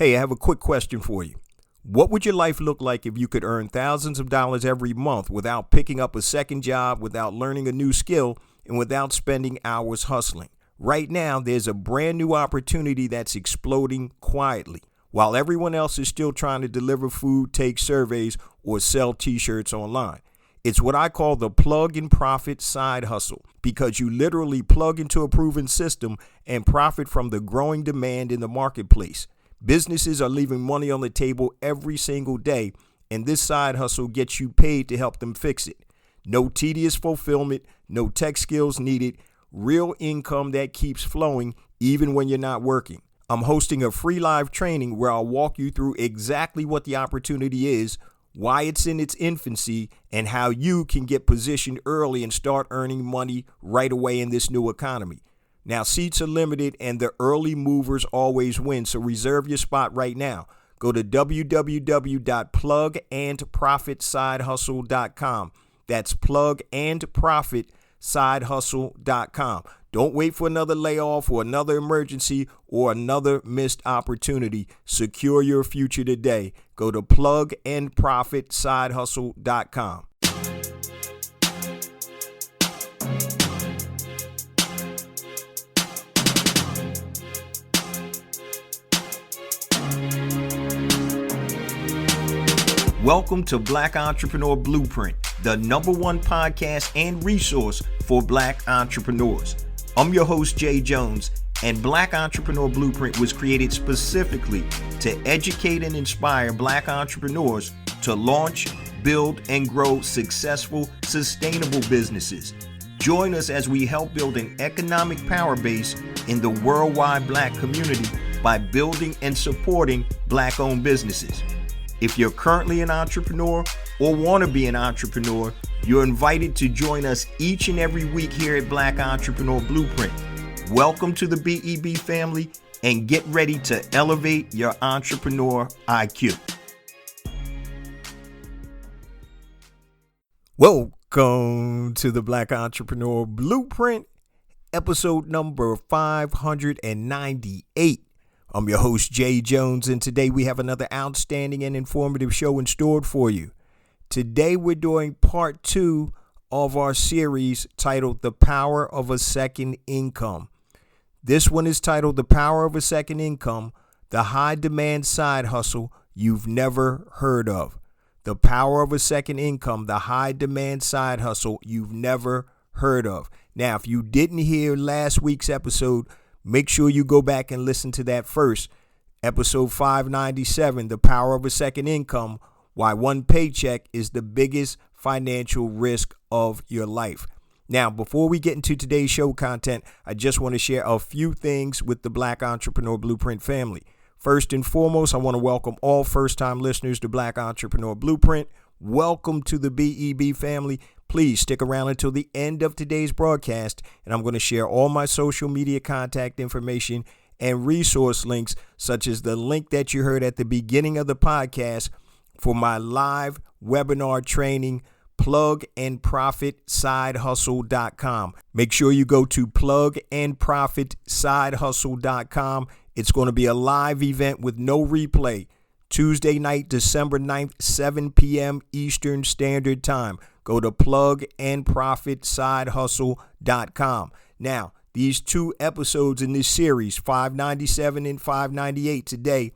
Hey, I have a quick question for you. What would your life look like if you could earn thousands of dollars every month without picking up a second job, without learning a new skill, and without spending hours hustling? Right now, there's a brand new opportunity that's exploding quietly. While everyone else is still trying to deliver food, take surveys, or sell t-shirts online. It's what I call the plug and profit side hustle, because you literally plug into a proven system and profit from the growing demand in the marketplace. Businesses are leaving money on the table every single day, and this side hustle gets you paid to help them fix it. No tedious fulfillment, no tech skills needed, real income that keeps flowing even when you're not working. I'm hosting a free live training where I'll walk you through exactly what the opportunity is, why it's in its infancy, and how you can get positioned early and start earning money right away in this new economy. Now, seats are limited and the early movers always win, so reserve your spot right now. Go to www.plugandprofitsidehustle.com. That's plugandprofitsidehustle.com. Don't wait for another layoff or another emergency or another missed opportunity. Secure your future today. Go to plugandprofitsidehustle.com. Welcome to Black Entrepreneur Blueprint, the #1 podcast and resource for Black entrepreneurs. I'm your host, Jay Jones, and Black Entrepreneur Blueprint was created specifically to educate and inspire Black entrepreneurs to launch, build, and grow successful, sustainable businesses. Join us as we help build an economic power base in the worldwide Black community by building and supporting Black-owned businesses. If you're currently an entrepreneur or want to be an entrepreneur, you're invited to join us each and every week here at Black Entrepreneur Blueprint. Welcome to the BEB family and get ready to elevate your entrepreneur IQ. Welcome to the Black Entrepreneur Blueprint, episode number 598. I'm your host, Jay Jones, and today we have another outstanding and informative show in store for you. Today we're doing part 2 of our series titled The Power of a Second Income. This one is titled The Power of a Second Income, the high demand side hustle you've never heard of. The Power of a Second Income, the high demand side hustle you've never heard of. Now, if you didn't hear last week's episode, make sure you go back and listen to that first. Episode 597, The Power of a Second Income, Why One Paycheck is the Biggest Financial Risk of Your Life. Now, before we get into today's show content, I just want to share a few things with the Black Entrepreneur Blueprint family. First and foremost, I want to welcome all first-time listeners to Black Entrepreneur Blueprint. Welcome to the BEB family. Please stick around until the end of today's broadcast, and I'm going to share all my social media contact information and resource links, such as the link that you heard at the beginning of the podcast for my live webinar training, plugandprofitsidehustle.com. Make sure you go to plugandprofitsidehustle.com. It's going to be a live event with no replay, Tuesday night, December 9th, 7 p.m. Eastern Standard Time. Go to plugandprofitsidehustle.com. Now, these 2 episodes in this series, 597 and 598 today,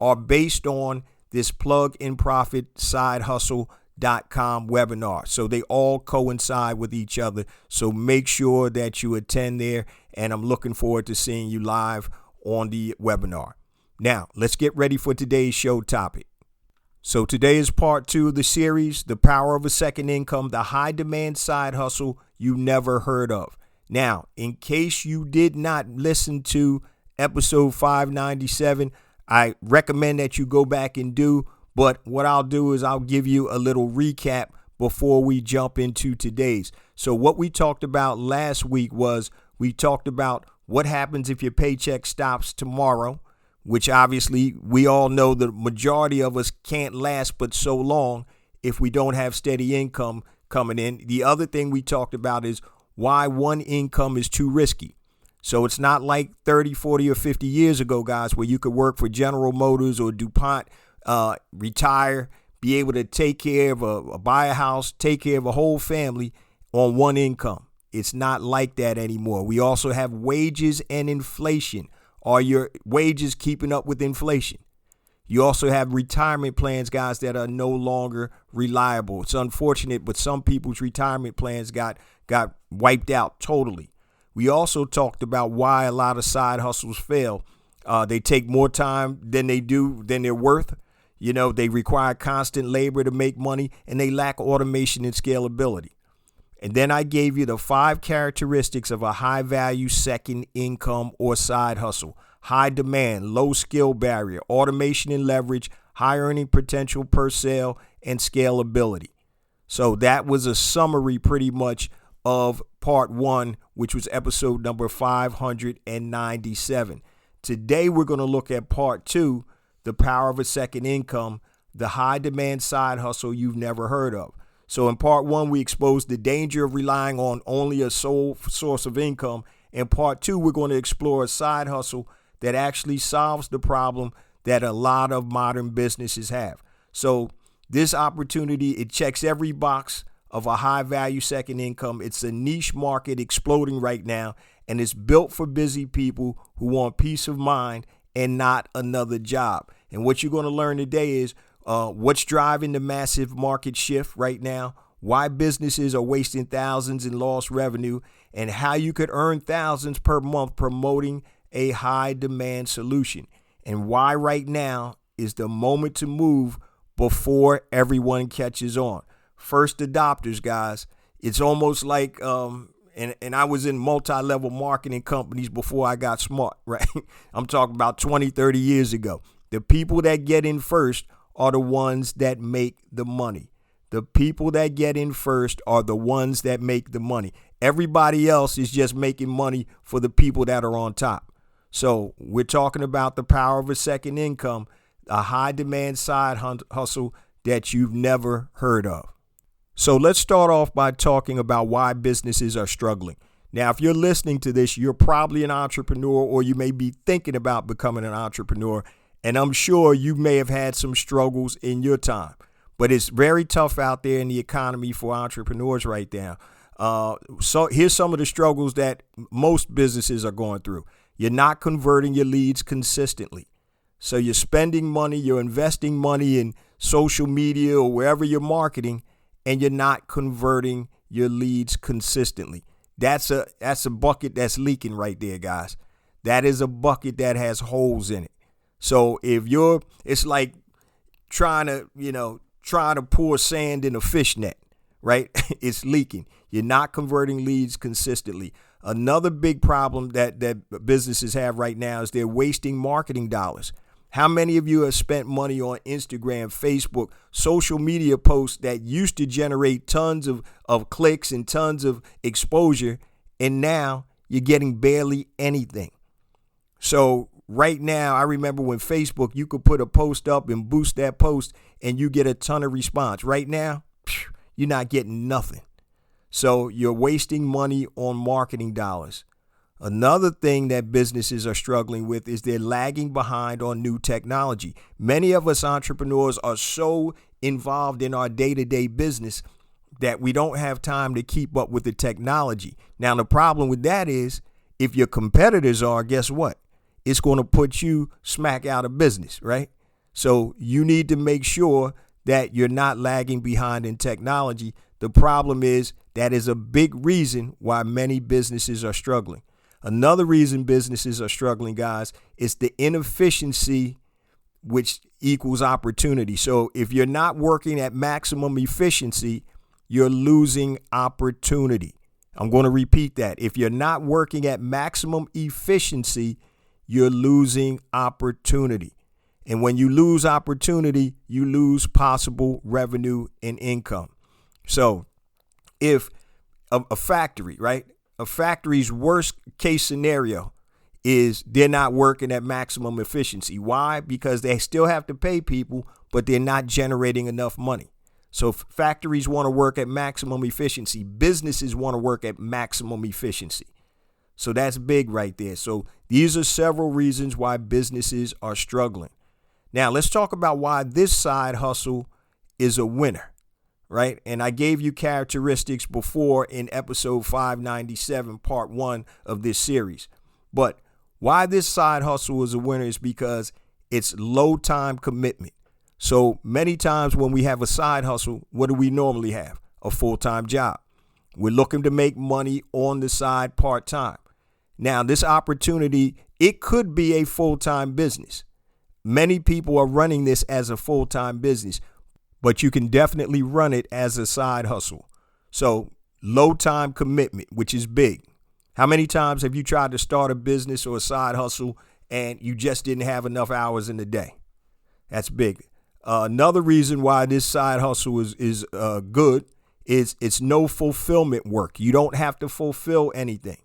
are based on this plugandprofitsidehustle.com webinar. So they all coincide with each other. So make sure that you attend there, and I'm looking forward to seeing you live on the webinar. Now, let's get ready for today's show topic. So today is part 2 of the series, The Power of a Second Income, the high demand side hustle you never heard of. Now, in case you did not listen to episode 597, I recommend that you go back and do. But what I'll do is I'll give you a little recap before we jump into today's. So what we talked about last week was we talked about what happens if your paycheck stops tomorrow, which obviously we all know the majority of us can't last but so long if we don't have steady income coming in. The other thing we talked about is why one income is too risky. So it's not like 30, 40, or 50 years ago, guys, where you could work for General Motors or DuPont, retire, be able to take care of buy a house, take care of a whole family on one income. It's not like that anymore. We also have wages and inflation. Are your wages keeping up with inflation? You also have retirement plans, guys, that are no longer reliable. It's unfortunate, but some people's retirement plans got wiped out totally. We also talked about why a lot of side hustles fail. They take more time than they're worth. You know, they require constant labor to make money, and they lack automation and scalability. And then I gave you the 5 characteristics of a high value second income or side hustle. High demand, low skill barrier, automation and leverage, high earning potential per sale, and scalability. So that was a summary pretty much of part 1, which was episode number 597. Today, we're going to look at part 2, the power of a second income, the high demand side hustle you've never heard of. So in part 1, we exposed the danger of relying on only a sole source of income. In part 2, we're going to explore a side hustle that actually solves the problem that a lot of modern businesses have. So this opportunity, it checks every box of a high value second income. It's a niche market exploding right now, and it's built for busy people who want peace of mind and not another job. And what you're going to learn today is what's driving the massive market shift right now, why businesses are wasting thousands in lost revenue, and how you could earn thousands per month promoting a high demand solution, and why right now is the moment to move before everyone catches on. First adopters, guys. It's almost like, and I was in multi-level marketing companies before I got smart, right? I'm talking about 20, 30 years ago. The people that get in first are the ones that make the money. The people that get in first are the ones that make the money. Everybody else is just making money for the people that are on top. So we're talking about the power of a second income, a high demand side hustle that you've never heard of. So let's start off by talking about why businesses are struggling. Now, if you're listening to this, you're probably an entrepreneur, or you may be thinking about becoming an entrepreneur. And I'm sure you may have had some struggles in your time, but it's very tough out there in the economy for entrepreneurs right now. So here's some of the struggles that most businesses are going through. You're not converting your leads consistently. So you're spending money, you're investing money in social media or wherever you're marketing, and you're not converting your leads consistently. That's a bucket that's leaking right there, guys. That is a bucket that has holes in it. So it's like trying to pour sand in a fish net, right? It's leaking. You're not converting leads consistently. Another big problem that businesses have right now is they're wasting marketing dollars. How many of you have spent money on Instagram, Facebook, social media posts that used to generate tons of clicks and tons of exposure, and now you're getting barely anything? So right now, I remember when Facebook, you could put a post up and boost that post and you get a ton of response. Right now, you're not getting nothing. So you're wasting money on marketing dollars. Another thing that businesses are struggling with is they're lagging behind on new technology. Many of us entrepreneurs are so involved in our day-to-day business that we don't have time to keep up with the technology. Now, the problem with that is if your competitors are, guess what? It's going to put you smack out of business, right? So you need to make sure that you're not lagging behind in technology. The problem is that is a big reason why many businesses are struggling. Another reason businesses are struggling, guys, is the inefficiency, which equals opportunity. So if you're not working at maximum efficiency, you're losing opportunity. I'm going to repeat that. If you're not working at maximum efficiency, you're losing opportunity. And when you lose opportunity, you lose possible revenue and income. So if a factory, right? A factory's worst case scenario is they're not working at maximum efficiency. Why? Because they still have to pay people, but they're not generating enough money. So if factories want to work at maximum efficiency, businesses want to work at maximum efficiency. So that's big right there. So these are several reasons why businesses are struggling. Now, let's talk about why this side hustle is a winner, right? And I gave you characteristics before in episode 597, part 1 of this series. But why this side hustle is a winner is because it's low time commitment. So many times when we have a side hustle, what do we normally have? A full-time job. We're looking to make money on the side part-time. Now, this opportunity, it could be a full-time business. Many people are running this as a full-time business, but you can definitely run it as a side hustle. So low time commitment, which is big. How many times have you tried to start a business or a side hustle and you just didn't have enough hours in the day? That's big. Another reason why this side hustle is good is it's no fulfillment work. You don't have to fulfill anything.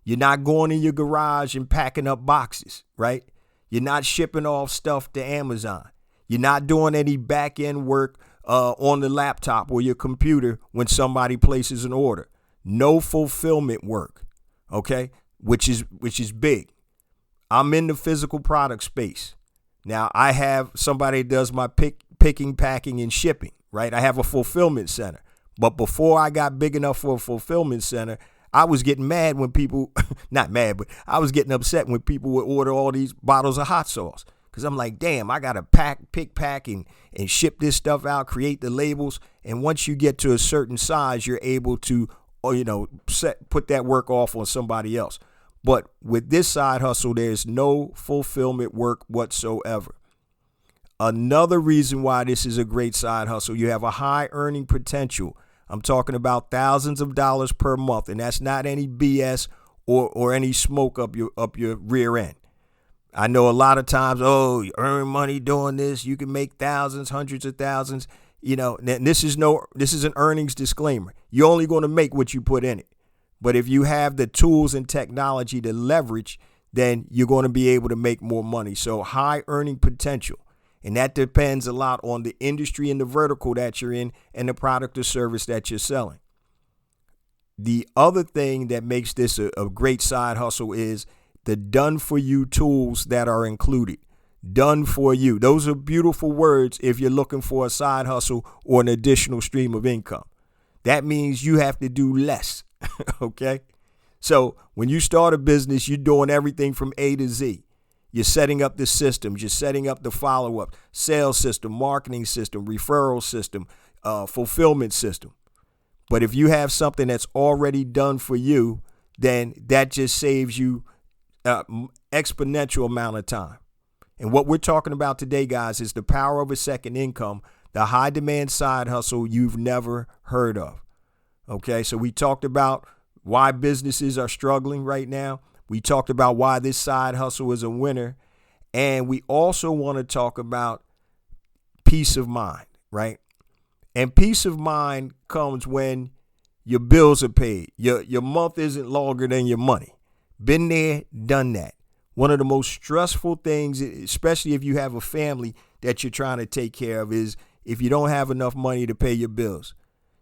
You're not going in your garage and packing up boxes, right? You're not shipping off stuff to Amazon. You're not doing any back end work on the laptop or your computer when somebody places an order. No fulfillment work, okay? Which is big. I'm in the physical product space. Now, I have somebody that does my picking, packing, and shipping, right? I have a fulfillment center. But before I got big enough for a fulfillment center, I was getting mad when people, not mad, but I was getting upset when people would order all these bottles of hot sauce. Because I'm like, damn, I got to pack, and ship this stuff out, create the labels. And once you get to a certain size, you're able to, put that work off on somebody else. But with this side hustle, there's no fulfillment work whatsoever. Another reason why this is a great side hustle, you have a high earning potential. I'm talking about thousands of dollars per month, and that's not any BS or any smoke up your rear end. I know a lot of times, you earn money doing this, you can make thousands, hundreds of thousands. And this is an earnings disclaimer. You're only going to make what you put in it. But if you have the tools and technology to leverage, then you're going to be able to make more money. So high earning potential. And that depends a lot on the industry and the vertical that you're in and the product or service that you're selling. The other thing that makes this a great side hustle is the done-for-you tools that are included. Done for you. Those are beautiful words if you're looking for a side hustle or an additional stream of income. That means you have to do less, okay? So when you start a business, you're doing everything from A to Z. You're setting up the systems. You're setting up the follow-up, sales system, marketing system, referral system, fulfillment system. But if you have something that's already done for you, then that just saves you exponential amount of time. And what we're talking about today, guys, is the power of a second income, the high demand side hustle you've never heard of. Okay, so we talked about why businesses are struggling right now. We talked about why this side hustle is a winner. And we also want to talk about peace of mind, right? And peace of mind comes when your bills are paid. Your month isn't longer than your money. Been there, done that. One of the most stressful things, especially if you have a family that you're trying to take care of, is if you don't have enough money to pay your bills.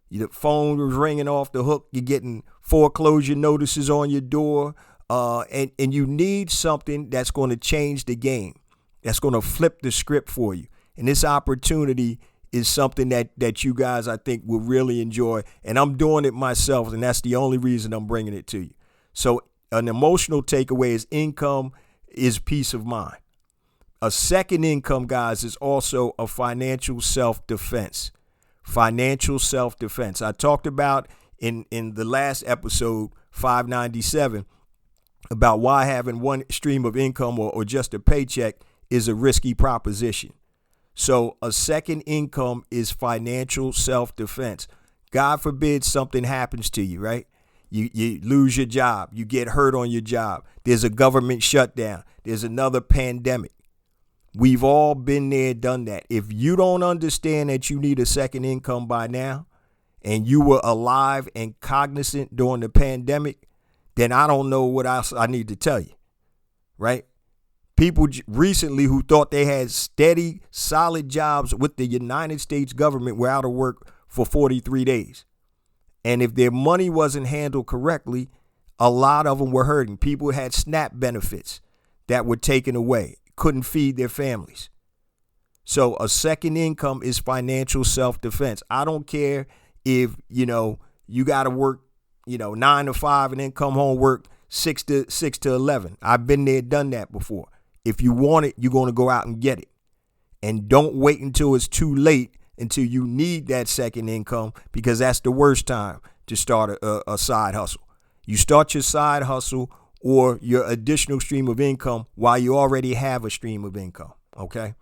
Your phone was ringing off the hook. You're getting foreclosure notices on your door. And you need something that's going to change the game, that's going to flip the script for you. And this opportunity is something that you guys, I think, will really enjoy. And I'm doing it myself, and that's the only reason I'm bringing it to you. So an emotional takeaway is income is peace of mind. A second income, guys, is also a financial self-defense. Financial self-defense. I talked about in the last episode, 597, about why having one stream of income or just a paycheck is a risky proposition. So a second income is financial self-defense. God forbid something happens to you, right? You lose your job. You get hurt on your job. There's a government shutdown. There's another pandemic. We've all been there, done that. If you don't understand that you need a second income by now, and you were alive and cognizant during the pandemic, then I don't know what else I need to tell you, right? People recently who thought they had steady, solid jobs with the United States government were out of work for 43 days. And if their money wasn't handled correctly, a lot of them were hurting. People had SNAP benefits that were taken away, couldn't feed their families. So a second income is financial self-defense. I don't care if, you got to work, 9 to 5 and then come home work 6 to 11. I've been there, done that before. If you want it, you're going to go out and get it. And don't wait until it's too late, until you need that second income, because that's the worst time to start a side hustle. You start your side hustle or your additional stream of income while you already have a stream of income. Okay.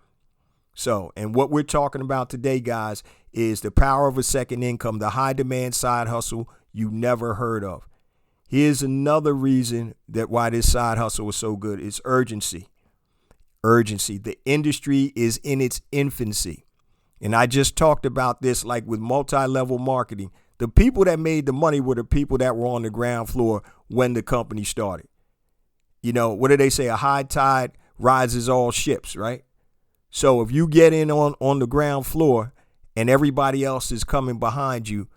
So, and what we're talking about today, guys, is the power of a second income, the high demand side hustle you never heard of. Here's another reason that why this side hustle is so good. It's urgency. Urgency. The industry is in its infancy. And I just talked about this, like with multi-level marketing. The people that made the money were the people that were on the ground floor when the company started. What do they say? A high tide rises all ships, right? So if you get in on the ground floor and everybody else is coming behind you,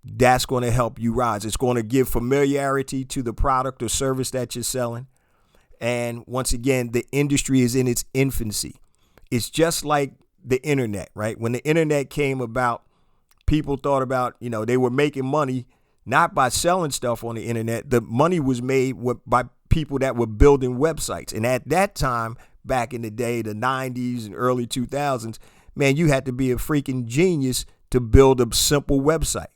that's going to help you rise. It's going to give familiarity to the product or service that you're selling. And once again, the industry is in its infancy. It's just like the internet, right? When the internet came about, people thought about, they were making money not by selling stuff on the internet. The money was made by people that were building websites. And at that time, back in the day, the 90s and early 2000s, man, you had to be a freaking genius to build a simple website.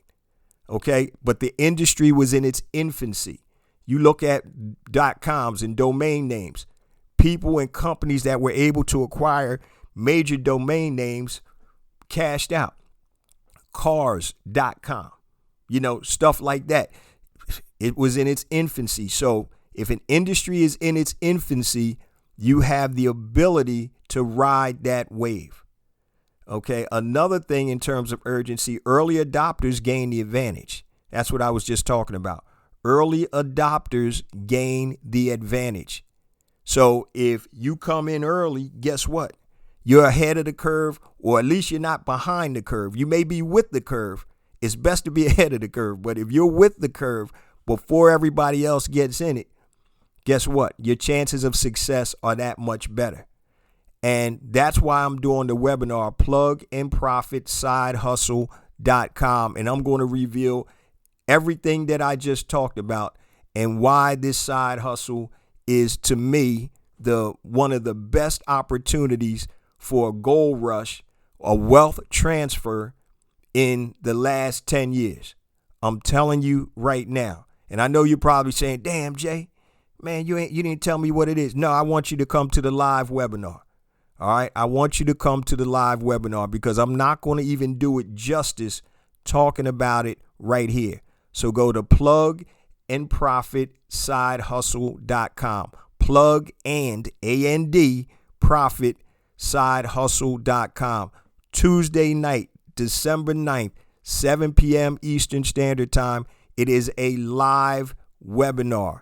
Okay. But the industry was in its infancy. You look at .coms and domain names, people and companies that were able to acquire major domain names cashed out. Cars.com, stuff like that. It was in its infancy. So if an industry is in its infancy, you have the ability to ride that wave. Okay. Another thing in terms of urgency, early adopters gain the advantage. That's what I was just talking about. Early adopters gain the advantage. So if you come in early, guess what? You're ahead of the curve, or at least you're not behind the curve. You may be with the curve. It's best to be ahead of the curve. But if you're with the curve before everybody else gets in it, guess what? Your chances of success are that much better. And that's why I'm doing the webinar, plugandprofitsidehustle.com. And I'm going to reveal everything that I just talked about and why this side hustle is, to me, one of the best opportunities for a gold rush, a wealth transfer in the last 10 years. I'm telling you right now. And I know you're probably saying, damn, Jay, man, you didn't tell me what it is. No, I want you to come to the live webinar. All right. I want you to come to the live webinar because I'm not going to even do it justice talking about it right here. So go to plugandprofitsidehustle.com. Plug and A-N-D profitsidehustle.com. Tuesday night, December 9th, 7 p.m. Eastern Standard Time. It is a live webinar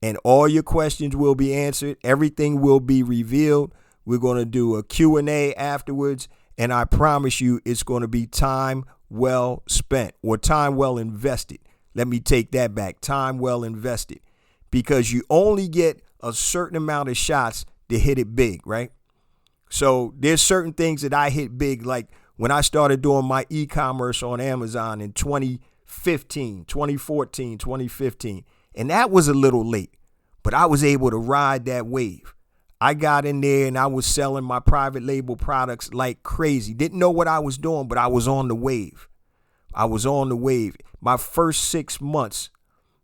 and all your questions will be answered. Everything will be revealed. We're going to do a Q&A afterwards. And I promise you it's going to be time well spent, or time well invested. Let me take that back. Time well invested, because you only get a certain amount of shots to hit it big, right? So there's certain things that I hit big, like when I started doing my e-commerce on Amazon in 2014, 2015, and that was a little late, but I was able to ride that wave. I got in there and I was selling my private label products like crazy. Didn't know what I was doing, but I was on the wave. My first 6 months,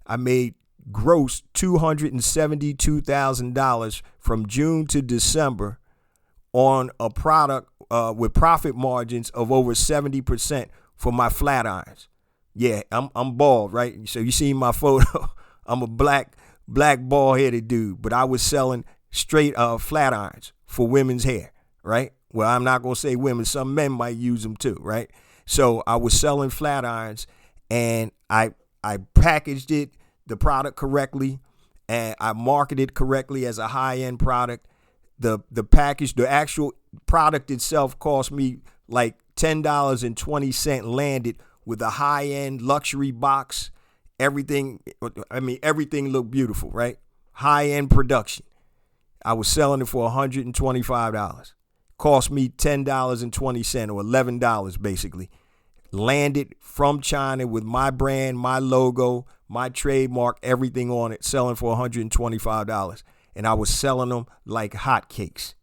I made gross $272,000 from June to December on a product with profit margins of over 70% for my flat irons. Yeah, I'm bald, right? So you see my photo. I'm a black bald-headed dude, but I was selling straight flat irons for women's hair, right? Well, I'm not going to say women. Some men might use them too, right? So I was selling flat irons, and I packaged the product correctly, and I marketed correctly as a high-end product. The package, the actual product itself cost me like $10.20 landed with a high-end luxury box everything looked beautiful, right? High-end production. I was selling it for $125. Cost me $10.20 or $11 basically. Landed from China with my brand, my logo, my trademark, everything on it, selling for $125. And I was selling them like hotcakes.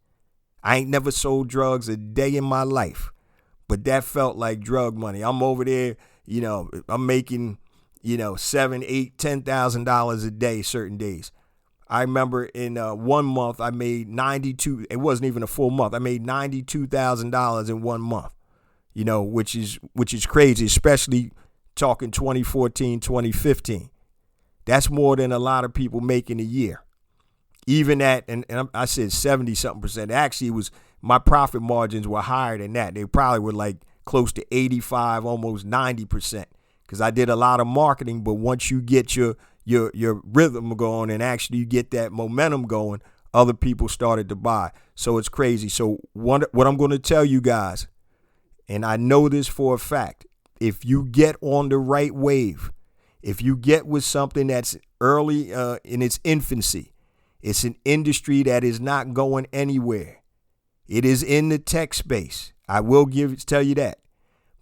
I ain't never sold drugs a day in my life, but that felt like drug money. I'm over there, I'm making, $7,000, $8,000, $10,000 a day certain days. I remember in 1 month I made it wasn't even a full month. I made $92,000 in 1 month, which is crazy, especially talking 2014, 2015. That's more than a lot of people make in a year. Even at, and I said 70 something percent. Actually, my profit margins were higher than that. They probably were like close to 85, almost 90%, because I did a lot of marketing. But once you get your rhythm going and actually you get that momentum going, other people started to buy. So it's crazy. So what I'm going to tell you guys, and I know this for a fact, if you get on the right wave, if you get with something that's early in its infancy, it's an industry that is not going anywhere. It is in the tech space. I will tell you that.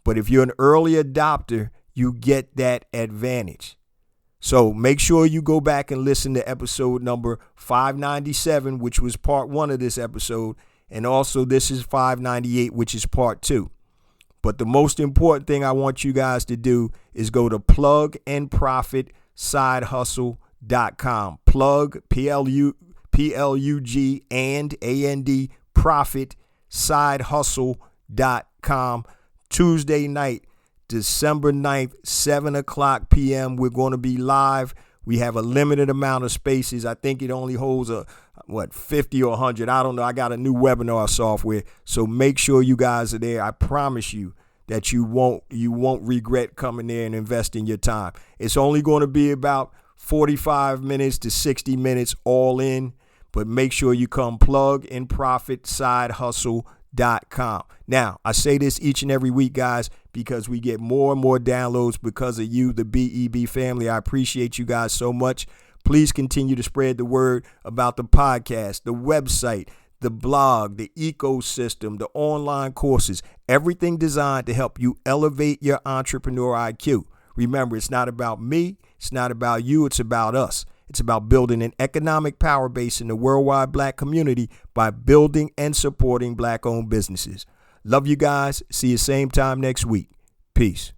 But if you're an early adopter, you get that advantage. So make sure you go back and listen to episode number 597, which was part 1 of this episode. And also this is 598, which is part 2. But the most important thing I want you guys to do is go to plugandprofitsidehustle.com. Plug, Plug and A-N-D, profit, sidehustle.com. Tuesday night, December 9th, 7 o'clock p.m. We're going to be live. We have a limited amount of spaces. I think it only holds 50 or 100. I don't know. I got a new webinar software. So make sure you guys are there. I promise you that you won't regret coming there and investing your time. It's only going to be about 45 minutes to 60 minutes all in, but make sure you come. Plugandprofitsidehustle.com. Now, I say this each and every week, guys, because we get more and more downloads because of you, the BEB family. I appreciate you guys so much. Please continue to spread the word about the podcast, the website, the blog, the ecosystem, the online courses, everything designed to help you elevate your entrepreneur IQ. Remember, it's not about me. It's not about you. It's about us. It's about building an economic power base in the worldwide Black community by building and supporting Black-owned businesses. Love you guys. See you same time next week. Peace.